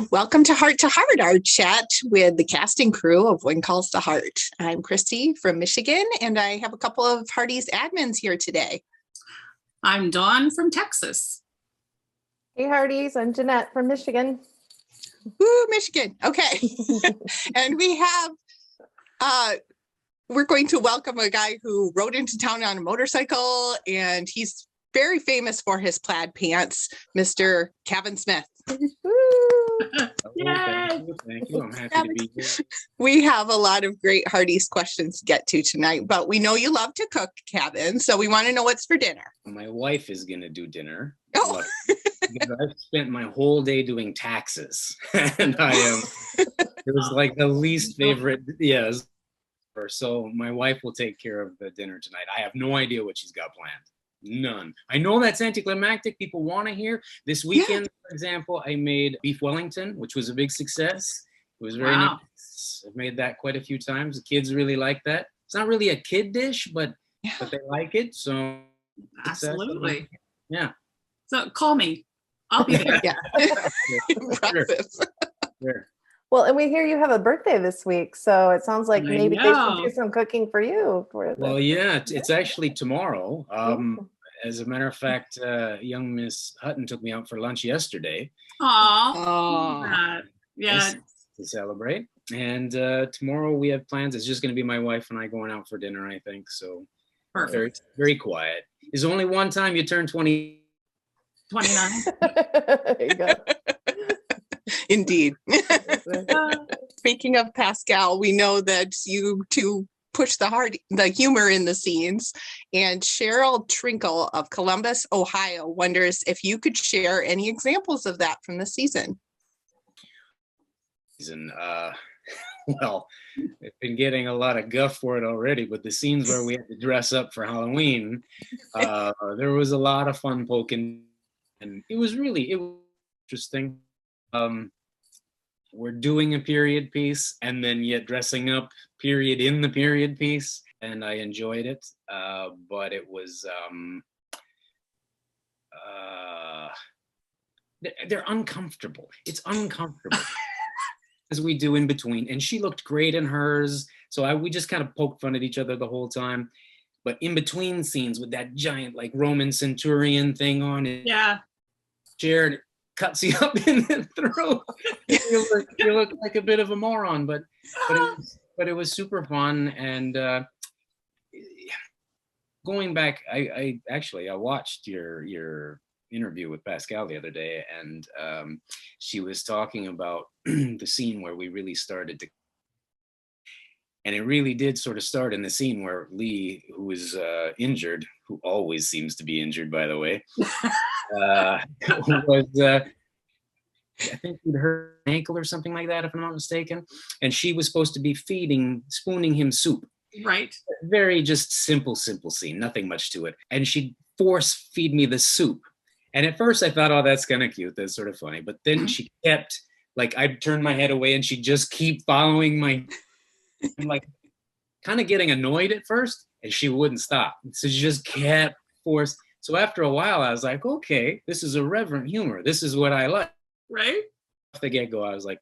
Welcome to Heart, our chat with the casting crew of When Calls the Heart. I'm Christy from Michigan, and I have a couple of Hearties admins here today. I'm Dawn from Texas. Hey Hearties, I'm Jeanette from Michigan. Woo, Michigan. Okay. And we have, we're going to welcome a guy who rode into town on a motorcycle, and he's very famous for his plaid pants, Mr. Kavan Smith. Thank you. I'm happy to be here. We have a lot of great Hearties questions to get to tonight, but we know you love to cook, Kavan, so we want to know what's for dinner. My wife is going to do dinner. Oh. I've spent my whole day doing taxes, and it was like the least favorite. Yes. So my wife will take care of the dinner tonight. I have no idea what she's got planned. None. I know that's anticlimactic. People want to hear. This weekend, for example, I made beef Wellington, which was a big success. It was very nice. I've made that quite a few times. The kids really like that. It's not really a kid dish, but they like it. So absolutely. Yeah. So call me. I'll be there. Yeah. Impressive. Sure. Well, and we hear you have a birthday this week, so it sounds like maybe they should do some cooking for you. Well, yeah, it's actually tomorrow. As a matter of fact, young Miss Hutton took me out for lunch yesterday. Aww. Yeah. To celebrate. And tomorrow we have plans. It's just going to be my wife and I going out for dinner, I think. So very, very quiet. It's only one time you turn 29. There you go. Indeed. Speaking of Pascal, we know that you two push the humor in the scenes, and Cheryl Trinkle of Columbus, Ohio wonders if you could share any examples of that from the season. Well, I've been getting a lot of guff for it already, but the scenes where we had to dress up for Halloween, there was a lot of fun poking, and it was interesting. We're doing a period piece and then yet dressing up period in the period piece, and I enjoyed it, but it was they're uncomfortable. It's uncomfortable as we do in between, and she looked great in hers, so we just kind of poked fun at each other the whole time. But in between scenes with that giant like Roman centurion thing on it, Jared cuts you up in the throat. You look like a bit of a moron, but it was super fun. And going back, I watched your interview with Pascal the other day, and she was talking about the scene where we really started to, and it really did sort of start in the scene where Lee, who was injured, who always seems to be injured, by the way, was I think he'd hurt an ankle or something like that, if I'm not mistaken. And she was supposed to be spooning him soup. Right. Very just simple scene, nothing much to it. And she'd force feed me the soup. And at first I thought, oh, that's kind of cute. That's sort of funny. But then she kept, like, I'd turn my head away and she'd just keep following my, like, kind of getting annoyed at first. And she wouldn't stop. So she just kept forcing. So after a while, I was like, okay, this is irreverent humor. This is what I like. Right? Off the get-go, I was like,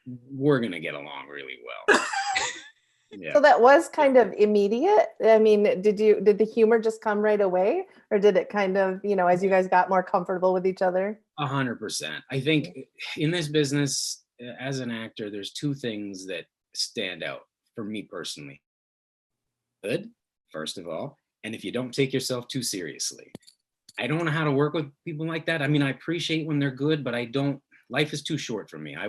we're going to get along really well. Yeah. So that was kind of immediate. I mean, did the humor just come right away, or did it kind of, as you guys got more comfortable with each other? 100%. I think in this business, as an actor, there's two things that stand out for me personally. Good, first of all, and if you don't take yourself too seriously. I don't know how to work with people like that. I mean, I appreciate when they're good, but life is too short for me. I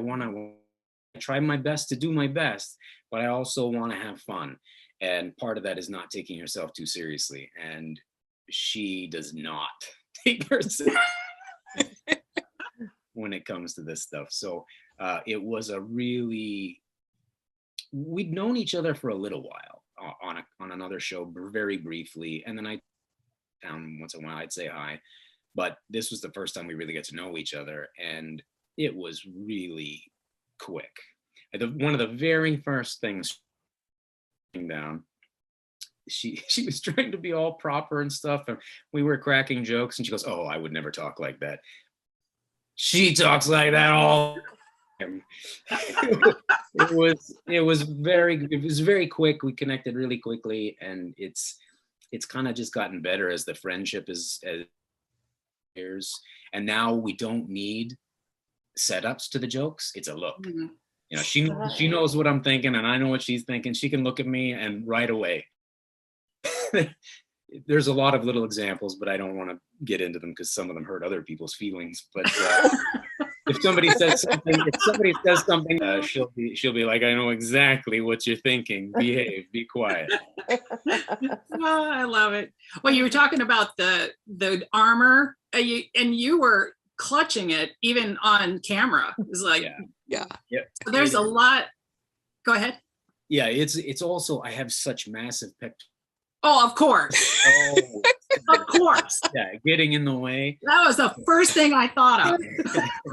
try my best to do my best, but I also want to have fun. And part of that is not taking yourself too seriously. And she does not take herself when it comes to this stuff. So it was we'd known each other for a little while on another show, very briefly. And then down once in a while, I'd say hi. But this was the first time we really get to know each other. And it was really quick. One of the very first things down, she was trying to be all proper and stuff, and we were cracking jokes, and she goes, "Oh, I would never talk like that." She talks like that all it was very quick. We connected really quickly, and it's kind of just gotten better as the friendship is as years. And now we don't need setups to the jokes. It's a look. Mhm. You know, she knows what I'm thinking, and I know what she's thinking. She can look at me and right away. There's a lot of little examples, but I don't want to get into them because some of them hurt other people's feelings. But if somebody says something, she'll be like, I know exactly what you're thinking. Behave, be quiet. Oh, I love it. Well, you were talking about the armor, and you were clutching it even on camera. It's like, Yeah. there's a lot. Go ahead. Yeah, it's also, I have such massive pectorals. Oh, of course. Oh, Of course. yeah, getting in the way. That was the first thing I thought of.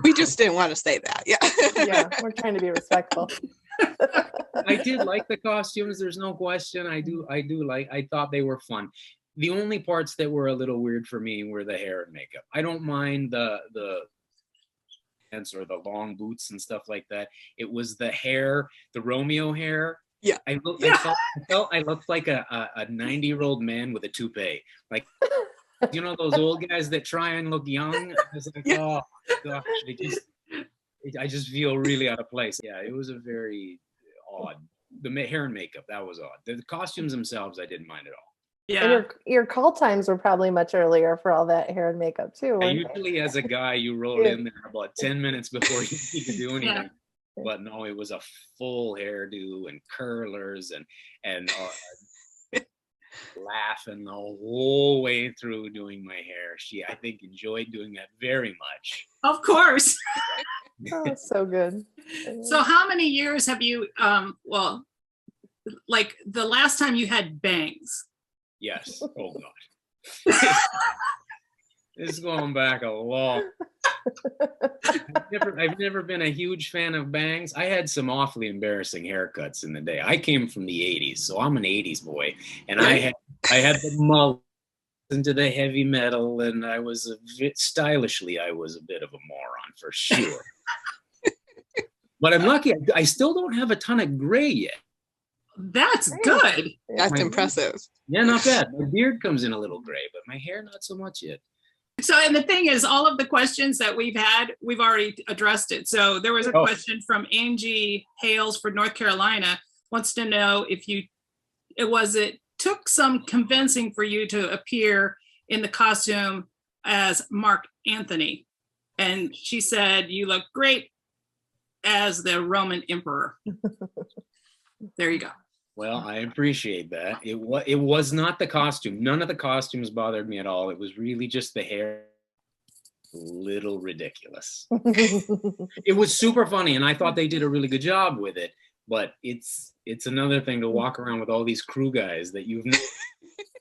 We just didn't want to say that. Yeah. Yeah, we're trying to be respectful. I did like the costumes. There's no question. I thought they were fun. The only parts that were a little weird for me were the hair and makeup. I don't mind the pants or the long boots and stuff like that. It was the hair, the Romeo hair. Yeah. I felt I looked like a 90-year-old man with a toupee. Like, you know, those old guys that try and look young. I was like, oh gosh, I just feel really out of place. Yeah, it was a very odd. The hair and makeup, that was odd. The costumes themselves, I didn't mind at all. Yeah. And your call times were probably much earlier for all that hair and makeup too. And weren't they? usually, as a guy, you roll in there about 10 minutes before you need to do anything. Yeah. But no, it was a full hairdo and curlers and laughing the whole way through doing my hair. She, I think, enjoyed doing that very much. Of course. Oh, so good. So how many years have you, well, like the last time you had bangs? Yes. Oh God. This is going back a long. I've never been a huge fan of bangs. I had some awfully embarrassing haircuts in the day. I came from the 80s, so I'm an 80s boy. And I had the mullet into the heavy metal, and I was stylishly, I was a bit of a moron for sure. But I'm lucky, I still don't have a ton of gray yet. That's good. That's impressive. Yeah, not bad. My beard comes in a little gray, but my hair not so much yet. So, and the thing is, all of the questions that we've had, we've already addressed it. So there was a question from Angie Hales for North Carolina, wants to know if it took some convincing for you to appear in the costume as Mark Anthony. And she said, you look great as the Roman emperor. There you go. Well, I appreciate that. It was not the costume. None of the costumes bothered me at all. It was really just the hair. Little ridiculous. It was super funny, and I thought they did a really good job with it. But it's another thing to walk around with all these crew guys that you've never.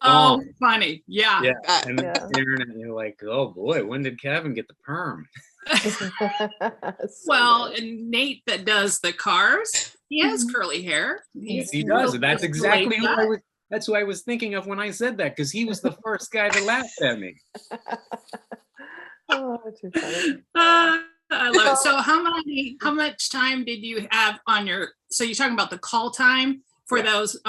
Oh, funny. Yeah. And then staring at you like, oh boy, when did Kavan get the perm? Well, and Nate that does the cars, he has curly hair. He does. That's exactly that's who I was thinking of when I said that, because he was the first guy that laughed at me. Oh, too funny. I love it. So how much time did you have on so you're talking about the call time for those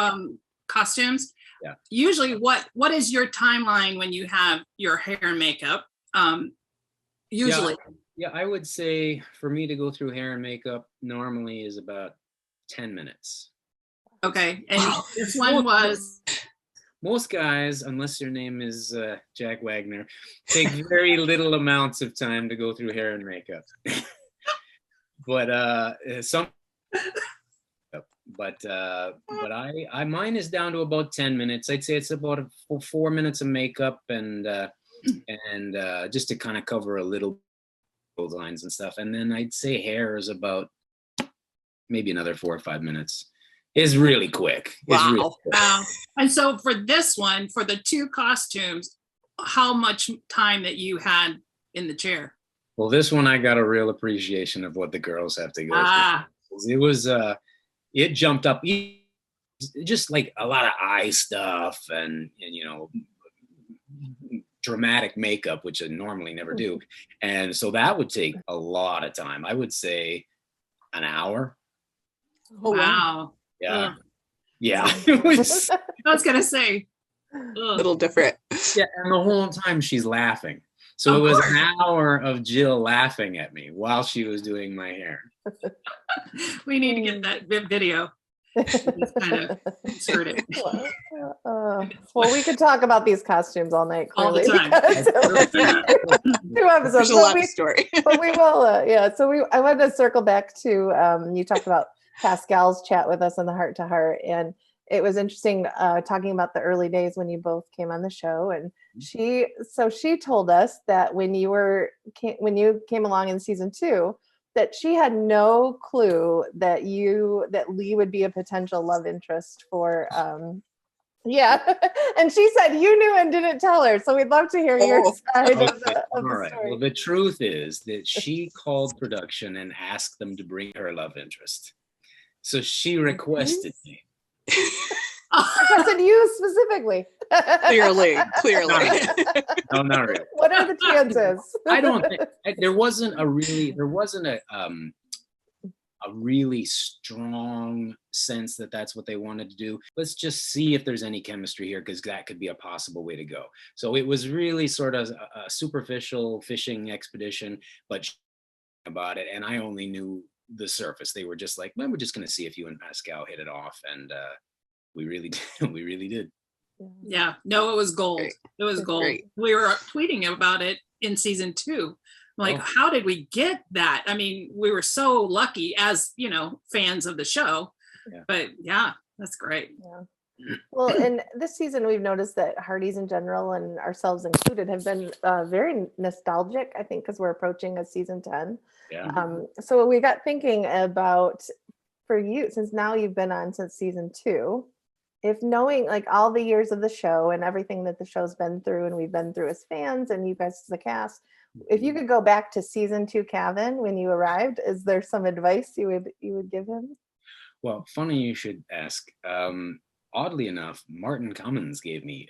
costumes? Yeah. Usually what is your timeline when you have your hair and makeup? Usually. Yeah, I would say for me to go through hair and makeup normally is about 10 minutes. Okay. And this one was? Most guys, unless your name is Jack Wagner, take very little amounts of time to go through hair and makeup. But mine is down to about 10 minutes. I'd say it's about 4 minutes of makeup and just to kind of cover a little lines and stuff. And then I'd say hair is about maybe another 4 or 5 minutes. It's really quick. Wow. Wow. And so for this one, for the two costumes, how much time that you had in the chair? Well, this one I got a real appreciation of what the girls have to go through. It was it jumped up just like a lot of eye stuff and you know, dramatic makeup, which I normally never do. And so that would take a lot of time. I would say an hour. Oh, wow. Wow. Yeah. Ugh. Yeah. It was, I was gonna say. A Ugh. little different. yeah. And the whole time she's laughing. So Of it was course. an hour of Jill laughing at me while she was doing my hair. We need to get that video. Just kind of insert it Well, we could talk about these costumes all night, all the clearly. time. because- 2 episodes. There's a lot of story. But we will, yeah. So I wanted to circle back to, you talked about Pascal's chat with us on the Heart to Heart, and it was interesting talking about the early days when you both came on the show. And she told us that when you came along in season 2, that she had no clue that Lee would be a potential love interest for. Yeah, and she said you knew and didn't tell her. So we'd love to hear your side of the All right. story. Well, the truth is that she called production and asked them to bring her love interest. So she requested me. Requested you specifically. Clearly. No, not really. What are the chances? I don't think there wasn't a really strong sense that that's what they wanted to do. Let's just see if there's any chemistry here, because that could be a possible way to go. So it was really sort of a superficial fishing expedition, but about it, and I only knew the surface. They were just like, well, we're just going to see if you and Pascal hit it off, and we really did. Yeah, no, it was gold. Great. It was That's gold. great. We were tweeting about it in season 2. Like, how did we get that? I mean, we were so lucky as, fans of the show. Yeah. But yeah, that's great. Yeah. Well, and this season we've noticed that Hearties in general, and ourselves included, have been very nostalgic, I think, because we're approaching a season 10. Yeah. So we got thinking about, for you, since now you've been on since season 2, if knowing like all the years of the show and everything that the show's been through and we've been through as fans and you guys as the cast, if you could go back to season 2 Kavan when you arrived, is there some advice you would give him? Well, funny you should ask. Oddly enough, Martin Cummins gave me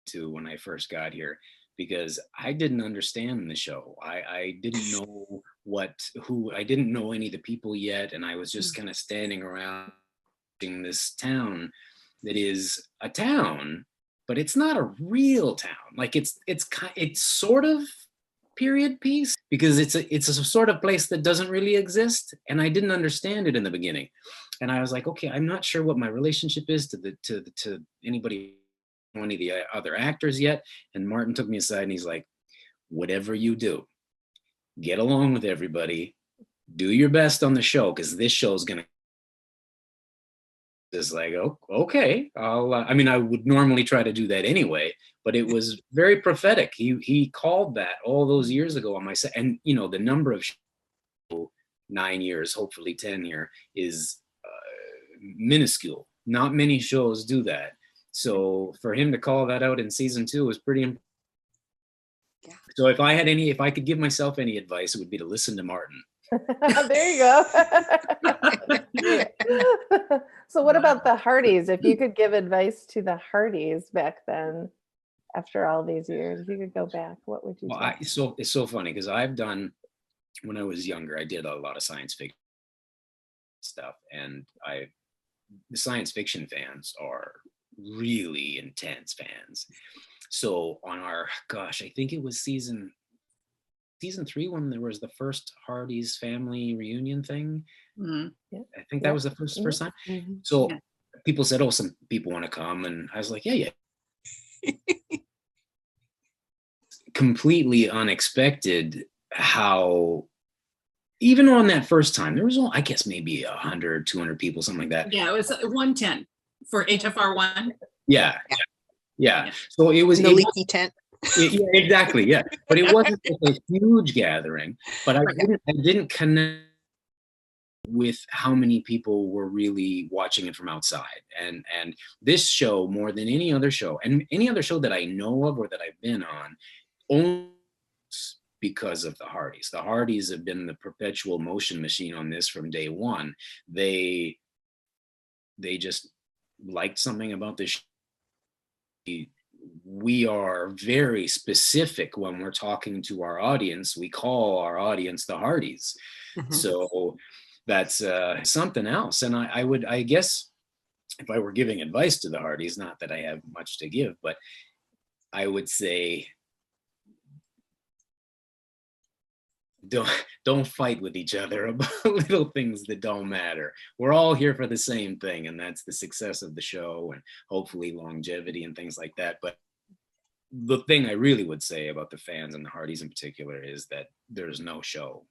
to when I first got here, because I didn't understand the show. I didn't know I didn't know any of the people yet, and I was just kind of standing around in this town that is a town, but it's not a real town. Like it's sort of period piece, because it's a sort of place that doesn't really exist, and I didn't understand it in the beginning. And I was like, okay, I'm not sure what my relationship is to anybody, any of the other actors yet. And Martin took me aside and he's like, whatever you do, get along with everybody, do your best on the show, because this show is gonna. Just like, oh, okay, I'll. I mean, I would normally try to do that anyway, but it was very prophetic. He called that all those years ago on my set, and the number of 9 years, hopefully 10 here, is minuscule. Not many shows do that. So for him to call that out in season 2 was pretty impressive. Yeah. So if I could give myself any advice, it would be to listen to Martin. There you go. So what about the Hearties? If you could give advice to the Hearties back then, after all these years, if you could go back, what would you say? It's so funny, because when I was younger, I did a lot of science fiction stuff, and the science fiction fans are really intense fans. So on I think it was season 3 when there was the first Hearties family reunion thing. Mm-hmm. Yeah. I think that was the first time. Mm-hmm. So people said, oh, some people want to come, and I was like, yeah. Completely unexpected how, even on that first time, there was only, I guess, maybe 100, 200 people, something like that. Yeah, it was 110 for HFR1. Yeah. So it was In the leaky tent. Yeah, exactly. Yeah, but it wasn't a huge gathering. But I didn't connect with how many people were really watching it from outside. And this show, more than any other show, and any other show that I know of or that I've been on, only because of the Hearties. The Hearties have been the perpetual motion machine on this from day one. They just liked something about this show. we are very specific when we're talking to our audience. We call our audience the Hearties. So that's something else. And I guess if I were giving advice to the Hearties, not that I have much to give, but I would say, don't fight with each other about little things that don't matter. We're all here for the same thing, and that's the success of the show and hopefully longevity and things like that. But the thing I really would say about the fans and the Hearties in particular is that there's no show,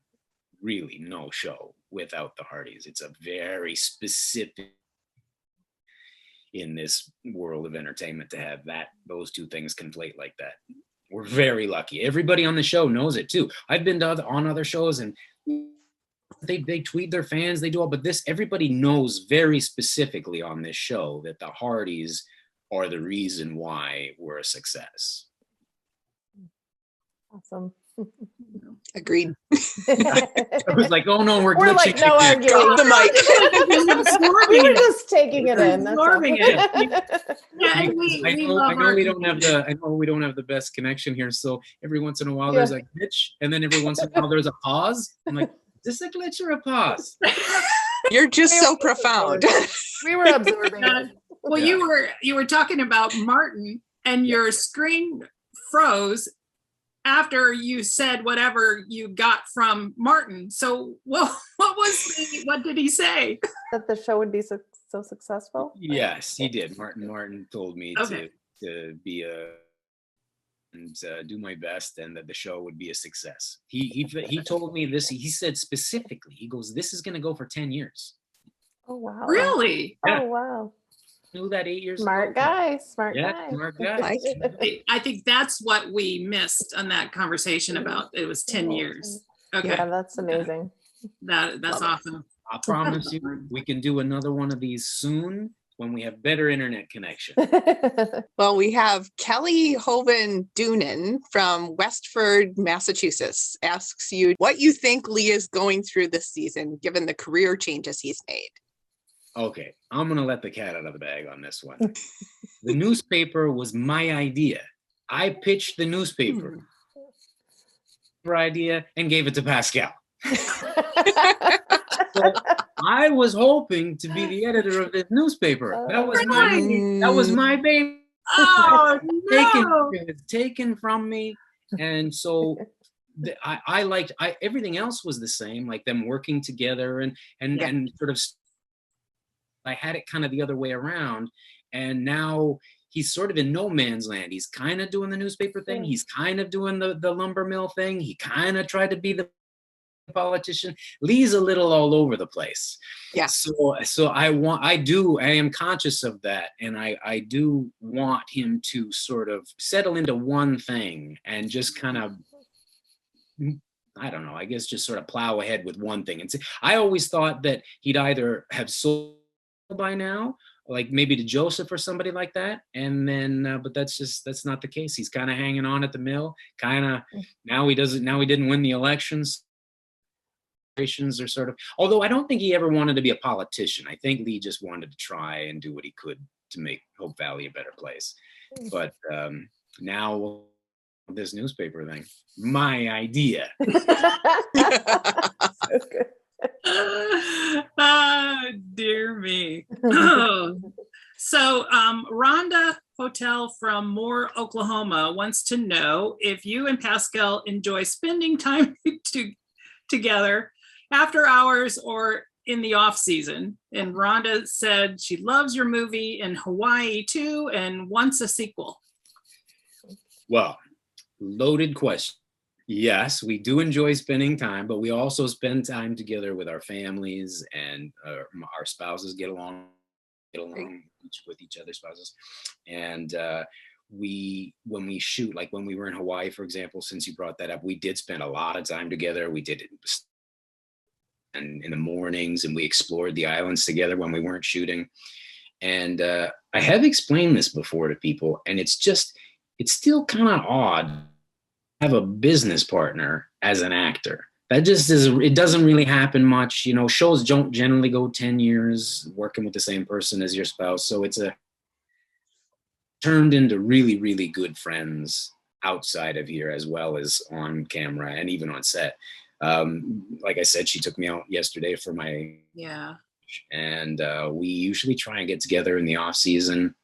really no show, without the Hearties. It's a very specific in this world of entertainment to have those two things conflate like that. We're very lucky. Everybody on the show knows it too. I've been on other shows and they tweet their fans, they do all, but everybody knows very specifically on this show that the Hearties are the reason why we're a success. Awesome. Agreed. I was like, oh no, we're glitching. Like, no arguing. Drop the mic. We were just taking it in. Absorbing it. Yeah, I know we don't have the best connection here. So every once in a while there's a glitch, and then every once in a while there's a pause. I'm like, is this a glitch or a pause? You're just so profound. We were absorbing it. Well, you were talking about Martin, and your screen froze after you said whatever you got from Martin. So, well, what did he say? That the show would be so successful? Yes, he did. Martin told me to be and do my best, and that the show would be a success. He told me this. He said specifically, he goes, "This is going to go for 10 years." Oh wow! Really? Oh wow! Knew that 8 years Smart ago. guy. Smart guy. I think that's what we missed on that conversation about it was 10 years. Okay. Yeah, that's amazing. That's awesome. I promise you, we can do another one of these soon when we have better internet connection. Well, we have Kelly Hoven Doonan from Westford, Massachusetts, asks you what you think Lee is going through this season, given the career changes he's made. Okay, I'm going to let the cat out of the bag on this one. The newspaper was my idea. I pitched the newspaper idea and gave it to Pascal. So I was hoping to be the editor of this newspaper. That was my baby. Oh, no. It was taken from me. And so I liked everything else was the same, like them working together and sort of, I had it kind of the other way around. And now he's sort of in no man's land. He's kind of doing the newspaper thing. He's kind of doing the lumber mill thing. He kind of tried to be the politician. Lee's a little all over the place. Yeah. So I am conscious of that. And I do want him to sort of settle into one thing and just kind of, I don't know, I guess just sort of plow ahead with one thing. And I always thought that he'd either have sold by now, like maybe to Joseph or somebody like that, and then but that's not the case. He's kind of hanging on at the mill, now he didn't win the elections. Are sort of, although I don't think he ever wanted to be a politician. I think Lee just wanted to try and do what he could to make Hope Valley a better place. But now this newspaper thing, my idea. So good. Dear me. So Rhonda Hotel from Moore, Oklahoma wants to know if you and Pascal enjoy spending time together after hours or in the off season. And Rhonda said she loves your movie in Hawaii too and wants a sequel. Well, loaded question. Yes, we do enjoy spending time, but we also spend time together with our families, and our spouses get along with each other's spouses. And when we shoot, like when we were in Hawaii, for example, since you brought that up, we did spend a lot of time together. We did it and in the mornings, and we explored the islands together when we weren't shooting. And I have explained this before to people, and it's still kind of odd have a business partner as an actor. That just it doesn't really happen much. You know, shows don't generally go 10 years working with the same person as your spouse. So it's turned into really, really good friends outside of here as well as on camera and even on set. Like I said, she took me out yesterday for my and we usually try and get together in the off season.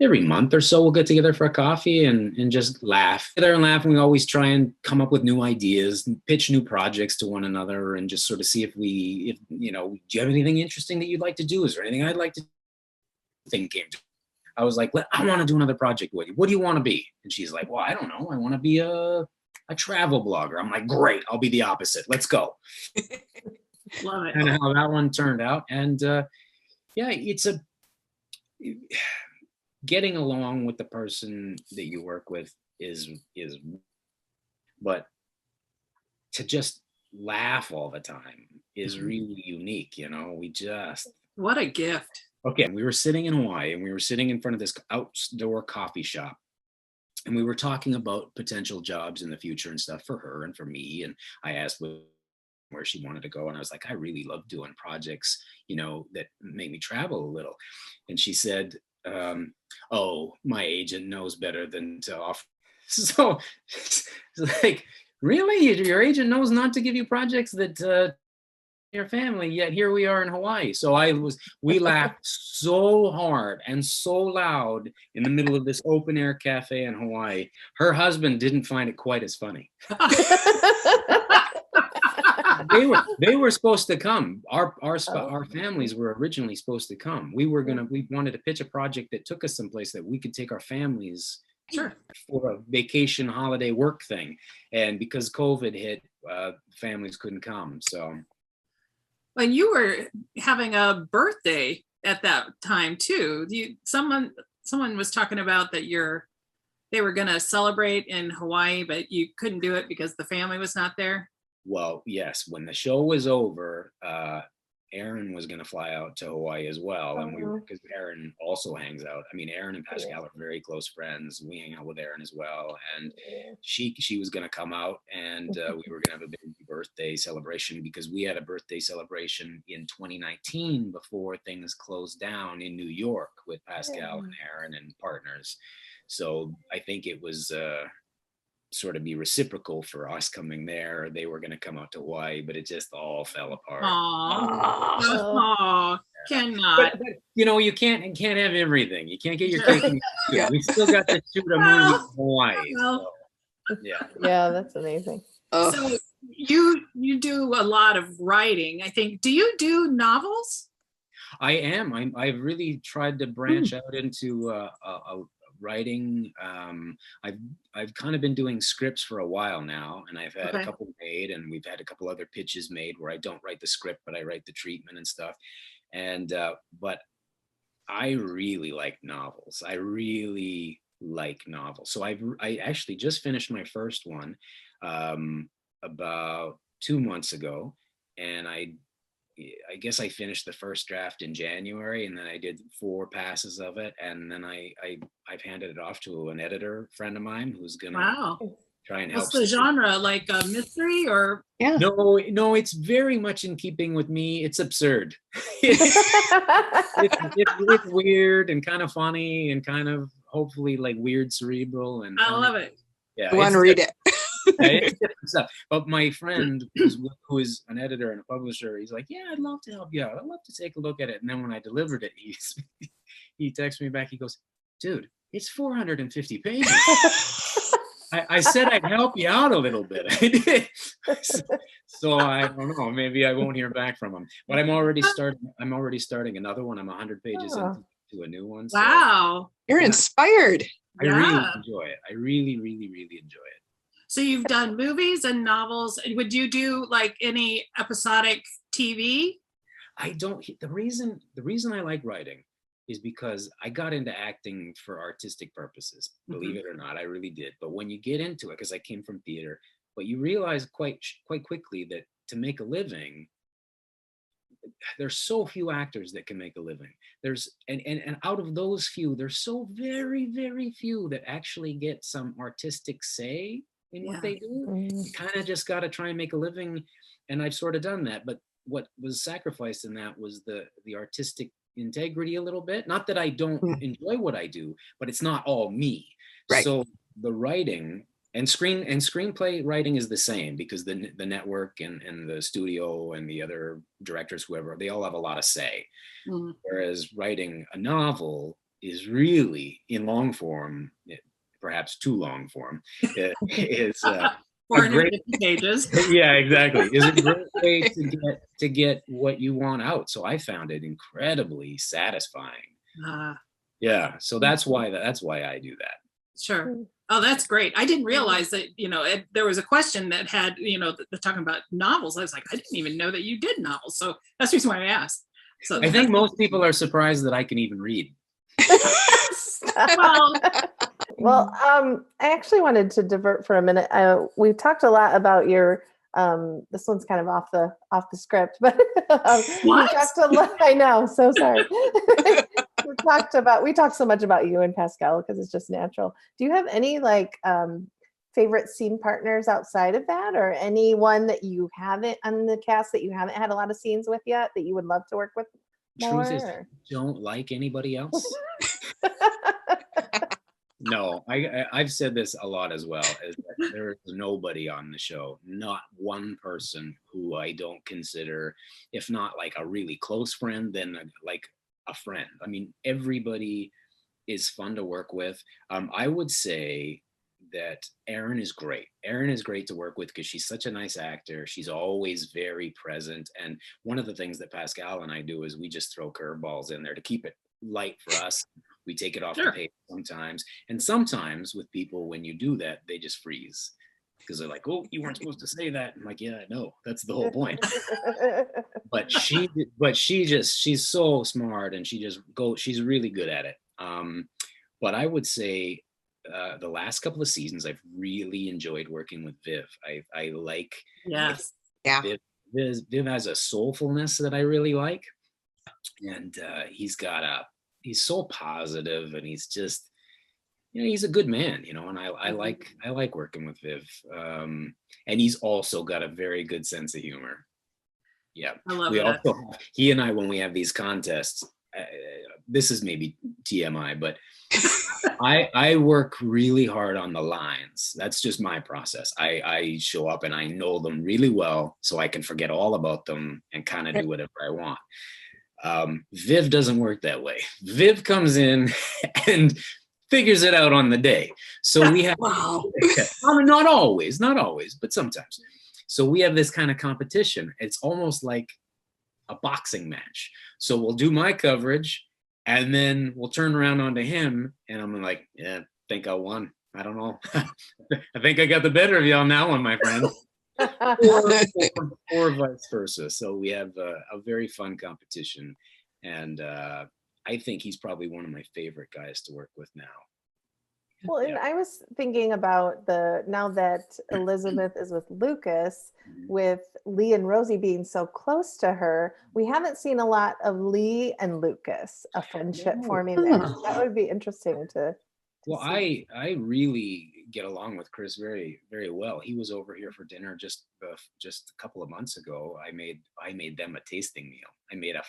Every month or so we'll get together for a coffee and just laugh together and laugh. And we always try and come up with new ideas and pitch new projects to one another and just sort of see if do you have anything interesting that you'd like to do? Is there anything I'd like to think came to. I was like, I want to do another project with you. What do you want to be? And she's like, well, I don't know. I want to be a travel blogger. I'm like, great. I'll be the opposite. Let's go. Love it. And how that one turned out. And it's getting along with the person that you work with is, but to just laugh all the time is really unique. What a gift. Okay, we were sitting in Hawaii and we were sitting in front of this outdoor coffee shop and we were talking about potential jobs in the future and stuff for her and for me. And I asked where she wanted to go. And I was like, I really love doing projects, that make me travel a little. And she said, oh, my agent knows better than to offer. So it's like, really? Your agent knows not to give you projects that your family, yet here we are in Hawaii. So we laughed so hard and so loud in the middle of this open air cafe in Hawaii. Her husband didn't find it quite as funny. They were supposed to come. Our families were originally supposed to come. We wanted to pitch a project that took us someplace that we could take our families for a vacation holiday work thing. And because COVID hit, families couldn't come. So. Well, you were having a birthday at that time too. Someone was talking about that they were going to celebrate in Hawaii, but you couldn't do it because the family was not there. Well, yes. When the show was over, Aaron was going to fly out to Hawaii as well. And because Aaron also hangs out. I mean, Aaron and Pascal are very close friends. We hang out with Aaron as well. And she was going to come out and we were going to have a big birthday celebration because we had a birthday celebration in 2019 before things closed down in New York with Pascal and Aaron and partners. So I think it was sort of be reciprocal for us coming there. They were going to come out to Hawaii, but it just all fell apart. Cannot. But, you can't have everything. You can't get your cake. We still got to shoot a movie in Hawaii. So, yeah, that's amazing. So you do a lot of writing, I think. Do you do novels? I am. I've really tried to branch out into writing. I've kind of been doing scripts for a while now, and I've had a couple made, and we've had a couple other pitches made where I don't write the script, but I write the treatment and stuff. And but I really like novels. So I actually just finished my first one about 2 months ago, and I guess I finished the first draft in January, and then I did 4 passes of it, and then I've handed it off to an editor friend of mine who's gonna try and help. What's the genre? Like a mystery or? Yeah. No, it's very much in keeping with me. It's absurd. It's weird and kind of funny and kind of hopefully like weird cerebral. And I love it. Yeah, I want to read it. It's different stuff. But my friend who is an editor and a publisher, he's like, yeah, I'd love to help you out. I'd love to take a look at it. And then when I delivered it, he texted me back. He goes, dude, it's 450 pages. I said I'd help you out a little bit. I did. So I don't know. Maybe I won't hear back from him. But I'm already starting another one. I'm 100 pages into a new one. So wow. You're inspired. I really enjoy it. I really, really, really enjoy it. So you've done movies and novels. Would you do like any episodic TV? I don't. The reason I like writing is because I got into acting for artistic purposes. Believe it or not, I really did. But when you get into it, because I came from theater, but you realize quite quickly that to make a living, there's so few actors that can make a living. And out of those few, there's so very, very few that actually get some artistic say in what they do. You kind of just got to try and make a living. And I've sort of done that. But what was sacrificed in that was the artistic integrity a little bit. Not that I don't enjoy what I do, but it's not all me. Right. So the writing and screenplay writing is the same, because the network and the studio and the other directors, whoever, they all have a lot of say. Whereas writing a novel is really, in long form, perhaps too long form, is 450 pages. Yeah, exactly. Is a great way to get what you want out. So I found it incredibly satisfying. Yeah, so that's why I do that. Sure. Oh, that's great. I didn't realize that, there was a question that had, talking about novels. I was like, I didn't even know that you did novels. So that's the reason why I asked. So I think most people are surprised that I can even read. Well, I actually wanted to divert for a minute. We've talked a lot about your, this one's kind of off the script, but we talked a lot. I know, so sorry. we talked so much about you and Pascal because it's just natural. Do you have any favorite scene partners outside of that, or anyone that you haven't on the cast that you haven't had a lot of scenes with yet that you would love to work with more? Truth is, I don't like anybody else. No, I've said this a lot as well, is that there is nobody on the show, not one person who I don't consider, if not like a really close friend, then like a friend. I mean, everybody is fun to work with. I would say that Erin is great. Erin is great to work with because she's such a nice actor. She's always very present. And one of the things that Pascal and I do is we just throw curveballs in there to keep it light for us. We take it off the page sometimes. And sometimes with people, when you do that, they just freeze because they're like, oh, you weren't supposed to say that. I'm like, yeah, I know. That's the whole point. But she's so smart, and she's really good at it. But I would say the last couple of seasons, I've really enjoyed working with Viv. I like, yes, yeah. Viv has a soulfulness that I really like, and he's so positive, and he's just, he's a good man, and I like working with Viv. And he's also got a very good sense of humor. Yeah, I love that. He and I, when we have these contests, this is maybe TMI, but I work really hard on the lines. That's just my process. I show up and I know them really well, so I can forget all about them and kind of do whatever I want. Viv doesn't work that way. Viv comes in and figures it out on the day. So we have, not always, but sometimes. So we have this kind of competition. It's almost like a boxing match. So we'll do my coverage, and then we'll turn around onto him, and I'm like, yeah, I think I won. I don't know. I think I got the better of you on that one, my friend. or vice versa. So we have a very fun competition, and I think he's probably one of my favorite guys to work with now. Well, and I was thinking about now that Elizabeth is with Lucas, with Lee and Rosie being so close to her, we haven't seen a lot of Lee and Lucas, a friendship forming there. That would be interesting to Well, I really get along with Chris very, very well. He was over here for dinner just a couple of months ago. I made them a tasting meal. I made a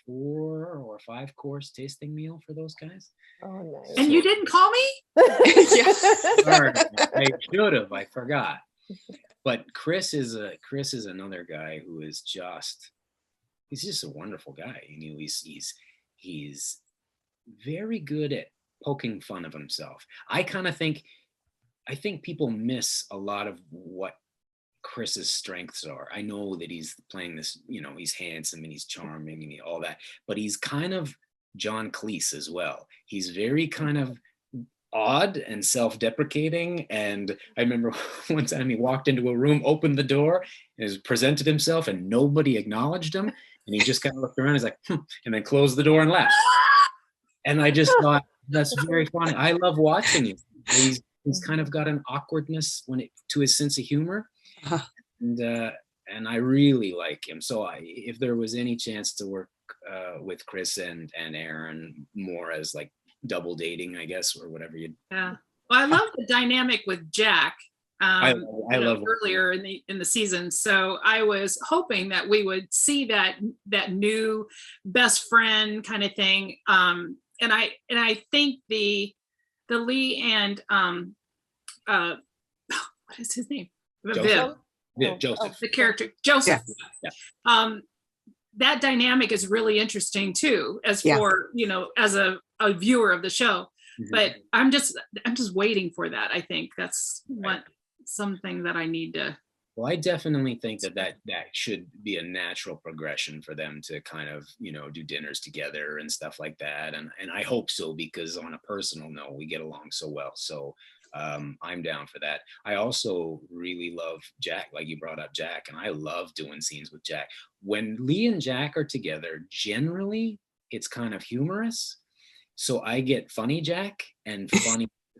4 or 5 course tasting meal for those guys. Oh, nice. And you didn't call me? Sorry, I should have. I forgot. But Chris is another guy who is he's just a wonderful guy. He's very good at poking fun of himself. I think people miss a lot of what Chris's strengths are. I know that he's playing this, he's handsome and he's charming and all that, but he's kind of John Cleese as well. He's very kind of odd and self-deprecating. And I remember one time he walked into a room, opened the door, and presented himself, and nobody acknowledged him. And he just kind of looked around, he's like, and then closed the door and left. And I just thought, that's very funny. I love watching him. He's kind of got an awkwardness to his sense of humor, and I really like him. So if there was any chance to work with Chris and Erin more as like double dating, I guess, or whatever you. Yeah. Well, I love the dynamic with Jack. I love earlier in the season. So I was hoping that we would see that new best friend kind of thing. And I think the Lee and what is his name? Joseph. Viv. Joseph. The character Joseph. Yeah. That dynamic is really interesting too, as for, as a viewer of the show. But I'm just waiting for that. I think that's something that I need to. Well, I definitely think that should be a natural progression for them to kind of, do dinners together and stuff like that. And I hope so, because on a personal note, we get along so well. So I'm down for that. I also really love Jack, like you brought up Jack, and I love doing scenes with Jack. When Lee and Jack are together, generally it's kind of humorous. So I get funny Jack, and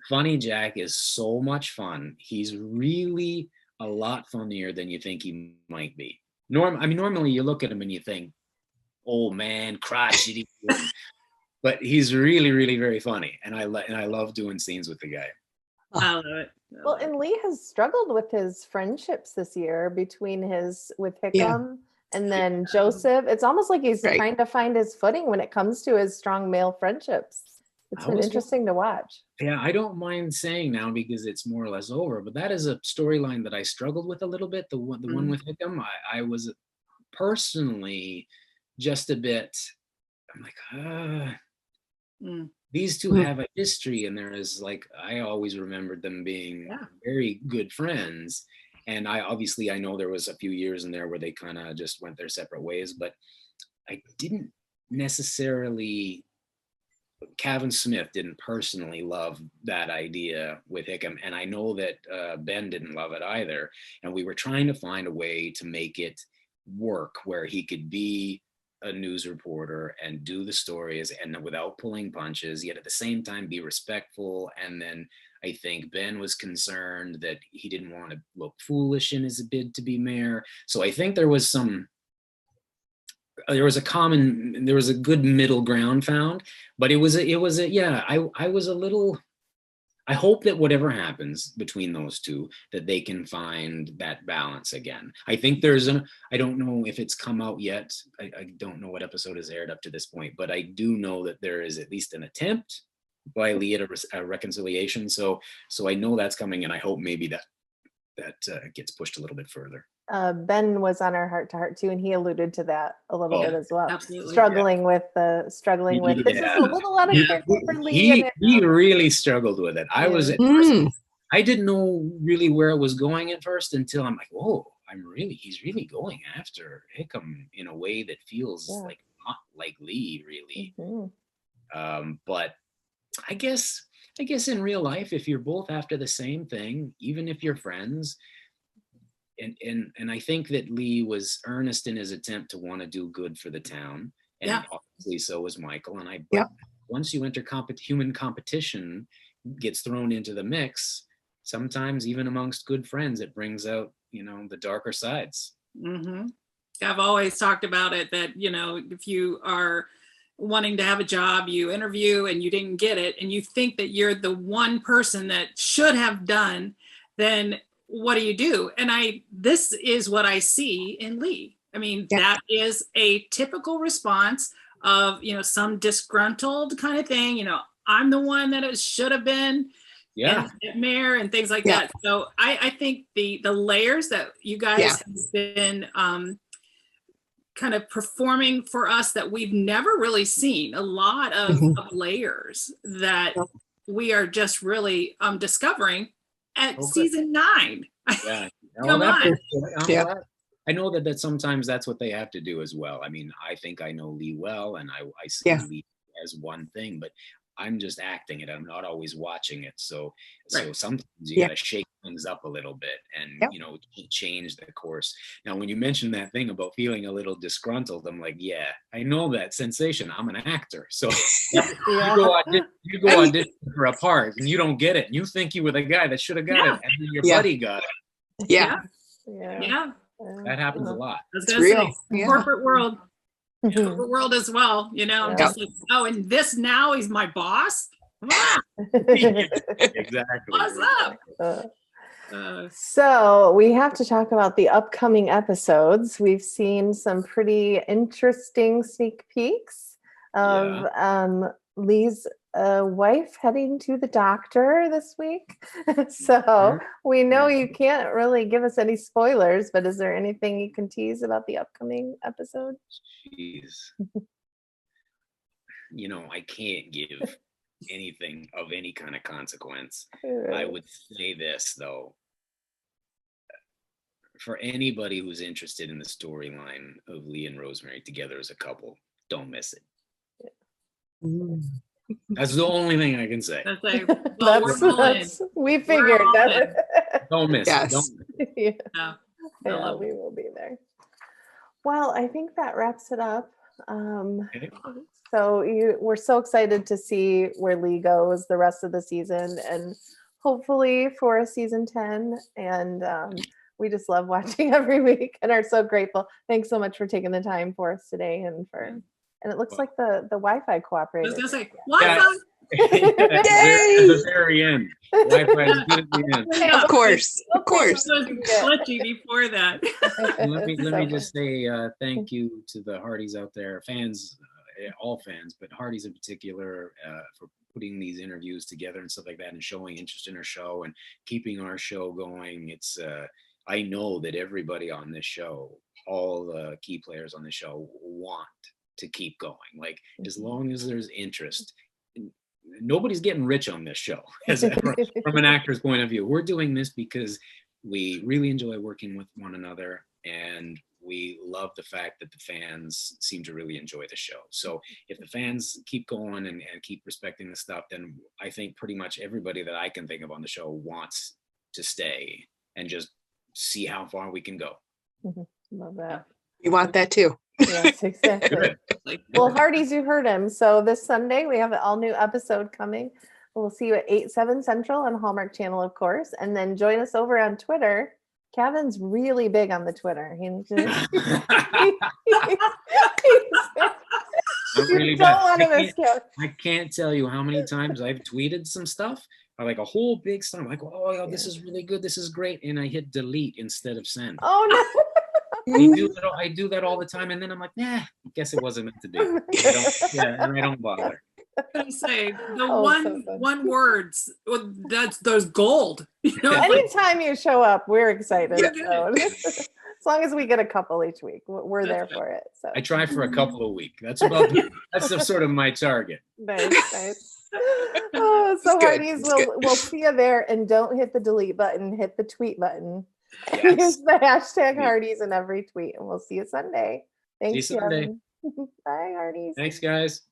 funny Jack is so much fun. He's really a lot funnier than you think he might be. Normally you look at him and you think, oh man, crotchety, but he's really, really very funny. And I love doing scenes with the guy. I love it. Well, and Lee has struggled with his friendships this year with Hickman and then Joseph. It's almost like he's trying to find his footing when it comes to his strong male friendships. It's been interesting to watch. Yeah, I don't mind saying now, because it's more or less over, but that is a storyline that I struggled with a little bit. The one with Hickman, I was personally just a bit, I'm like, these two have a history, and there is I always remembered them being very good friends. And I know there was a few years in there where they kind of just went their separate ways, but I didn't necessarily, Kavan Smith didn't personally love that idea with Hickman. And I know that Ben didn't love it either. And we were trying to find a way to make it work where he could be a news reporter and do the stories and without pulling punches, yet at the same time be respectful. And then I think Ben was concerned that he didn't want to look foolish in his bid to be mayor. So I think there was a good middle ground found, but I hope that whatever happens between those two, that they can find that balance again. I think I don't know if it's come out yet. I don't know what episode has aired up to this point, but I do know that there is at least an attempt by Lee at a reconciliation. So I know that's coming, and I hope maybe that gets pushed a little bit further. Ben was on our Heart to Heart too, and he alluded to that a little bit as well. Absolutely. Struggling with this is a little out of character for Lee. He really struggled with it. I was at first, I didn't know really where it was going at first until I'm like, whoa, he's really going after Hickman in a way that feels like not like Lee really. But I guess in real life, if you're both after the same thing, even if you're friends, and I think that Lee was earnest in his attempt to want to do good for the town, and obviously so was Michael. And once you enter human competition gets thrown into the mix, sometimes even amongst good friends, it brings out the darker sides. I've always talked about it that if you are wanting to have a job, you interview and you didn't get it, and you think that you're the one person that should have done, then what do? And this is what I see in Lee. I mean, that is a typical response of, some disgruntled kind of thing. I'm the one that it should have been mayor and things like that. So I think the layers that you guys have been kind of performing for us that we've never really seen, a lot of layers that we are just really discovering at season 9. Come on. I know that sometimes that's what they have to do as well. I mean, I think I know Lee well, and I see Lee as one thing, but I'm just acting it. I'm not always watching it. So sometimes you gotta shake things up a little bit and change the course. Now, when you mentioned that thing about feeling a little disgruntled, I'm like, I know that sensation. I'm an actor. So you go audition for a part and you don't get it. You think you were the guy that should have got it, and then your buddy got it. That happens a lot. It's real. Corporate world. Corporate world as well, I'm just like, and this now he's my boss. Exactly. What's up? So we have to talk about the upcoming episodes. We've seen some pretty interesting sneak peeks of Lee's wife heading to the doctor this week. So we know you can't really give us any spoilers, but is there anything you can tease about the upcoming episode? Jeez. I can't give anything of any kind of consequence. I would say this, though. For anybody who's interested in the storyline of Lee and Rosemary together as a couple, don't miss it. That's the only thing I can say. We figured that. Don't miss it. Yeah, we will be there. Well, I think that wraps it up. So we're so excited to see where Lee goes the rest of the season, and hopefully for a season 10. And we just love watching every week and are so grateful. Thanks so much for taking the time for us today, and it looks like the Wi-Fi cooperated. I was gonna say Wi-Fi. At the very end. Wi-Fi is good at the end. Of course. It was glitchy before that. Let me just say thank you to the Hearties out there, fans, all fans, but Hearties in particular, for putting these interviews together and stuff like that, and showing interest in our show and keeping our show going. It's I know that everybody on this show, all the key players on the show, want to keep going. Like, as long as there's interest, nobody's getting rich on this show from an actor's point of view. We're doing this because we really enjoy working with one another, and we love the fact that the fans seem to really enjoy the show. So if the fans keep going and keep respecting the stuff, then I think pretty much everybody that I can think of on the show wants to stay and just see how far we can go. Love that. We want that too. Yes, exactly. Well, Hearties, you heard him. So this Sunday we have an all new episode coming. We'll see you at 8/7 Central on Hallmark Channel, of course, and then join us over on Twitter. Kevin's really big on the Twitter. I'm really bad. I can't tell you how many times I've tweeted some stuff, like a whole big stuff. I'm like, oh, this is really good. This is great. And I hit delete instead of send. Oh, no. I do that all the time, and then I'm like, I guess it wasn't meant to do. I don't bother. I say the one words, those gold. Anytime you show up, we're excited. So, as long as we get a couple each week, we're there for it. So I try for a couple a week. That's sort of my target. Nice. Oh, so Hearties, we'll see you there, and don't hit the delete button. Hit the tweet button. Yes. Use the hashtag Hearties in every tweet, and we'll see you Sunday. Thanks, see you Sunday. Bye, Hearties. Thanks, guys.